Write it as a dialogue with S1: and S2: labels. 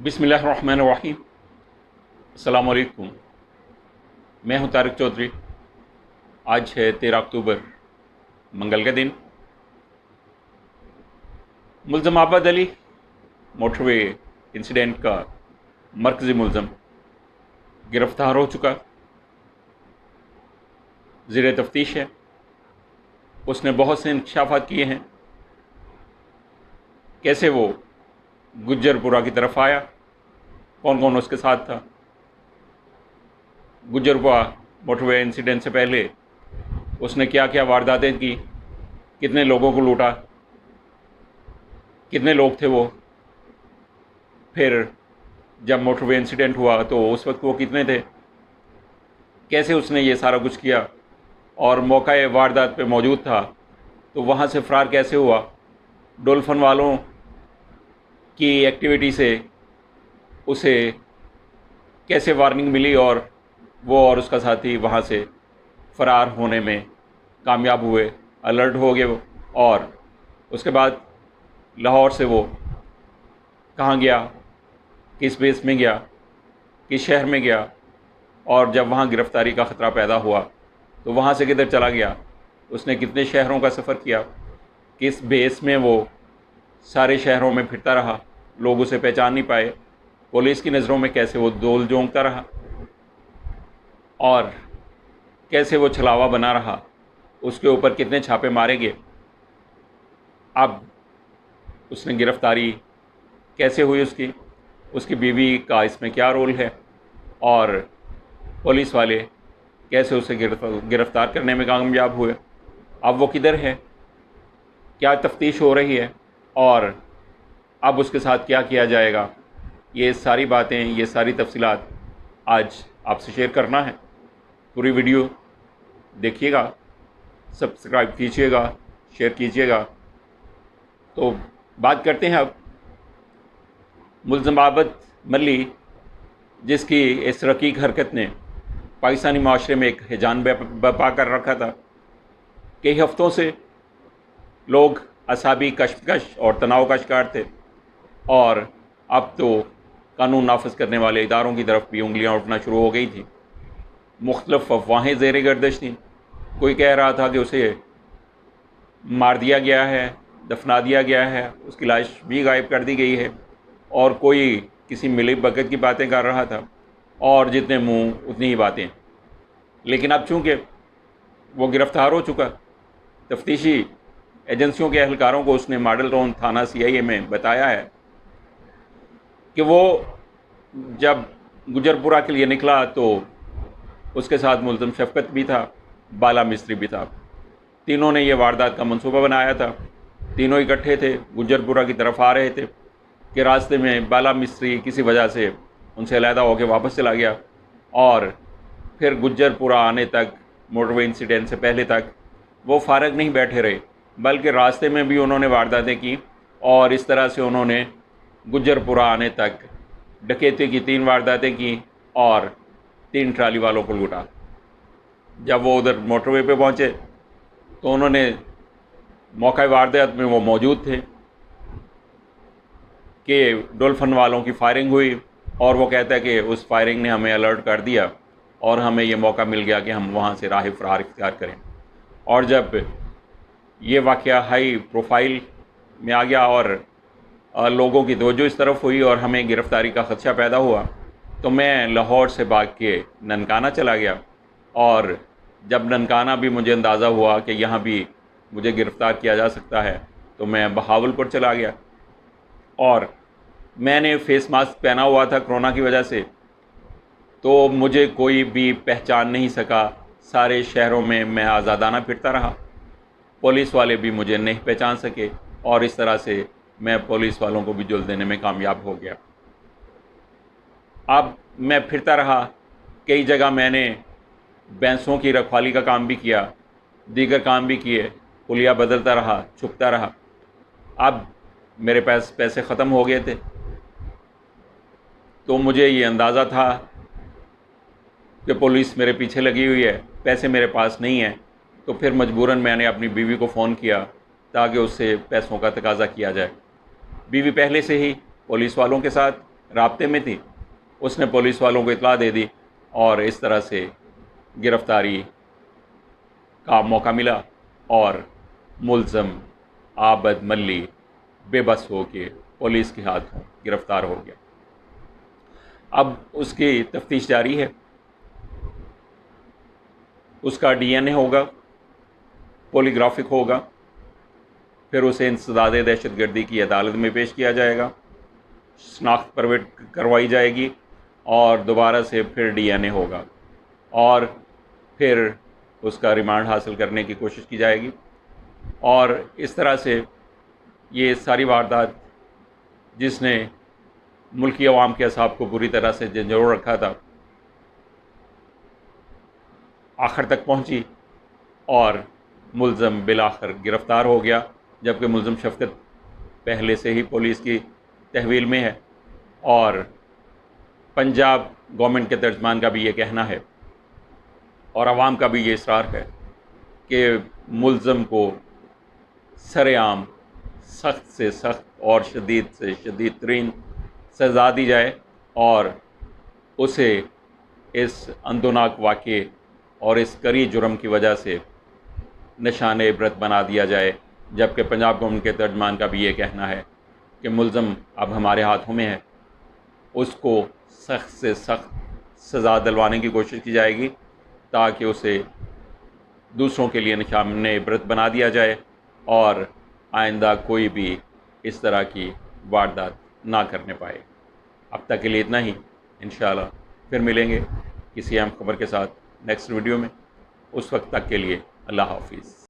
S1: बिस्मिल्लाहिर्रहमानिर्रहीम। अस्सलाम वालेकुम। मैं हूं तारिक चौधरी। आज है 13 अक्टूबर, मंगल का दिन। मुलज़म आबद अली मोटरवे इंसिडेंट का मरकज़ी मुलज़म गिरफ़्तार हो चुका, ज़ेर तफ्तीश है। उसने बहुत से इंकशाफात किए हैं, कैसे वो गुज्जरपुरा की तरफ आया, कौन कौन उसके साथ था, गुज्जरपुरा मोटरवे इंसिडेंट से पहले उसने क्या क्या वारदातें की, कितने लोगों को लूटा, कितने लोग थे वो, फिर जब मोटरवे इंसिडेंट हुआ तो उस वक्त वो कितने थे, कैसे उसने ये सारा कुछ किया, और मौका वारदात पे मौजूद था तो वहाँ से फ़रार कैसे हुआ, डोल्फन वालों की एक्टिविटी से उसे कैसे वार्निंग मिली और वो और उसका साथी वहाँ से फ़रार होने में कामयाब हुए, अलर्ट हो गए वो। और उसके बाद लाहौर से वो कहाँ गया, किस बेस में गया, किस शहर में गया, और जब वहाँ गिरफ़्तारी का ख़तरा पैदा हुआ तो वहाँ से किधर चला गया, उसने कितने शहरों का सफ़र किया, किस बेस में वो सारे शहरों में फिरता रहा, लोग उसे पहचान नहीं पाए, पुलिस की नज़रों में कैसे वो दोल जोंकता रहा, और कैसे वो छलावा बना रहा, उसके ऊपर कितने छापे मारे गए, अब उसने गिरफ़्तारी कैसे हुई उसकी बीवी का इसमें क्या रोल है, और पुलिस वाले कैसे उसे गिरफ़्तार करने में कामयाब हुए, अब वो किधर है, क्या तफ्तीश हो रही है, और अब उसके साथ क्या किया जाएगा, ये सारी बातें, ये सारी तफसीलात आज आपसे शेयर करना है। पूरी वीडियो देखिएगा, सब्सक्राइब कीजिएगा, शेयर कीजिएगा। तो बात करते हैं अब मुलज़म आबद मल्ली, जिसकी इस रकीक हरकत ने पाकिस्तानी माशरे में एक हिजान बर्पा कर रखा था। कई हफ्तों से लोग असाबी कशमकश और तनाव का शिकार थे, और अब तो कानून नाफिज करने वाले इदारों की तरफ भी उंगलियां उठना शुरू हो गई थी। मुख्तलिफ अफवाहें ज़ेर गर्दिश थीं। कोई कह रहा था कि उसे मार दिया गया है, दफना दिया गया है, उसकी लाश भी गायब कर दी गई है, और कोई किसी मिली भगत की बातें कर रहा था, और जितने मुंह उतनी ही बातें। लेकिन अब चूँकि वो गिरफ़्तार हो चुका, तफ्तीशी एजेंसियों के अहलकारों को उसने मॉडल टाउन थाना CIA में बताया है कि वो जब गुजरपुरा के लिए निकला तो उसके साथ मुलज़म शफ़क़त भी था, बाला मिस्त्री भी था। तीनों ने ये वारदात का मंसूबा बनाया था। तीनों इकट्ठे थे, गुजरपुरा की तरफ आ रहे थे कि रास्ते में बाला मिस्त्री किसी वजह से उनसे अलहदा होकर वापस चला गया, और फिर गुजरपुरा आने तक, मोटरवे इंसिडेंट से पहले तक वो फारग नहीं बैठे रहे, बल्कि रास्ते में भी उन्होंने वारदातें की, और इस तरह से उन्होंने गुजरपुरा आने तक डकैती की 3 वारदातें की और 3 ट्राली वालों को लूटा। जब वो उधर मोटरवे पे पहुँचे तो उन्होंने मौका वारदात में वो मौजूद थे कि डोल्फन वालों की फायरिंग हुई, और वो कहता है कि उस फायरिंग ने हमें अलर्ट कर दिया और हमें ये मौका मिल गया कि हम वहाँ से राह फ़रार इख्तियार करें। और जब ये वाक़या हाई प्रोफाइल में आ गया और लोगों की तवज्जो इस तरफ हुई और हमें गिरफ़्तारी का ख़दशा पैदा हुआ, तो मैं लाहौर से भाग के ननकाना चला गया, और जब ननकाना भी मुझे अंदाज़ा हुआ कि यहाँ भी मुझे गिरफ़्तार किया जा सकता है, तो मैं बहावलपुर चला गया, और मैंने फ़ेस मास्क पहना हुआ था कोरोना की वजह से, तो मुझे कोई भी पहचान नहीं सका। सारे शहरों में मैं आज़ादाना फिरता रहा, पुलिस वाले भी मुझे नहीं पहचान सके, और इस तरह से मैं पुलिस वालों को भी जुल्म देने में कामयाब हो गया। अब मैं फिरता रहा, कई जगह मैंने भैंसों की रखवाली का काम भी किया, दीगर काम भी किए, पुलिया बदलता रहा, छुपता रहा। अब मेरे पास पैसे ख़त्म हो गए थे, तो मुझे ये अंदाज़ा था कि पुलिस मेरे पीछे लगी हुई है, पैसे मेरे पास नहीं है, तो फिर मजबूरन मैंने अपनी बीवी को फ़ोन किया ताकि उससे पैसों का तकाज़ा किया जाए। बीवी पहले से ही पुलिस वालों के साथ رابطے میں تھی، اس نے پولیس والوں کو اطلاع دے دی اور اس طرح سے گرفتاری کا موقع ملا اور ملزم عابد ملی بے بس ہو کے پولیس کے ہاتھوں گرفتار ہو گیا۔ اب اس کی تفتیش جاری ہے، اس کا ڈی این اے ہوگا، پولی گرافک ہوگا، پھر اسے انسداد دہشت گردی کی عدالت میں پیش کیا جائے گا، شناخت پرویٹ کروائی جائے گی اور دوبارہ سے پھر ڈی این اے ہوگا اور پھر اس کا ریمانڈ حاصل کرنے کی کوشش کی جائے گی، اور اس طرح سے یہ ساری واردات جس نے ملکی عوام کے اعصاب کو بری طرح سے جھنجھوڑ رکھا تھا، آخر تک پہنچی اور ملزم بالآخر گرفتار ہو گیا، جبکہ ملزم شفقت پہلے سے ہی پولیس کی تحویل میں ہے، اور پنجاب گورنمنٹ کے ترجمان کا بھی یہ کہنا ہے اور عوام کا بھی یہ اصرار ہے کہ ملزم کو سر عام سخت سے سخت اور شدید سے شدید ترین سزا دی جائے اور اسے اس اندوناک واقعے اور اس کری جرم کی وجہ سے نشان عبرت بنا دیا جائے، جبکہ پنجاب گورنمنٹ کے ترجمان کا بھی یہ کہنا ہے کہ ملزم اب ہمارے ہاتھوں میں ہے، اس کو سخت سے سخت سزا دلوانے کی کوشش کی جائے گی تاکہ اسے دوسروں کے لیے نشان عبرت بنا دیا جائے اور آئندہ کوئی بھی اس طرح کی واردات نہ کرنے پائے۔ اب تک کے لیے اتنا ہی، انشاءاللہ پھر ملیں گے کسی اہم خبر کے ساتھ نیکسٹ ویڈیو میں۔ اس وقت تک کے لیے اللہ حافظ۔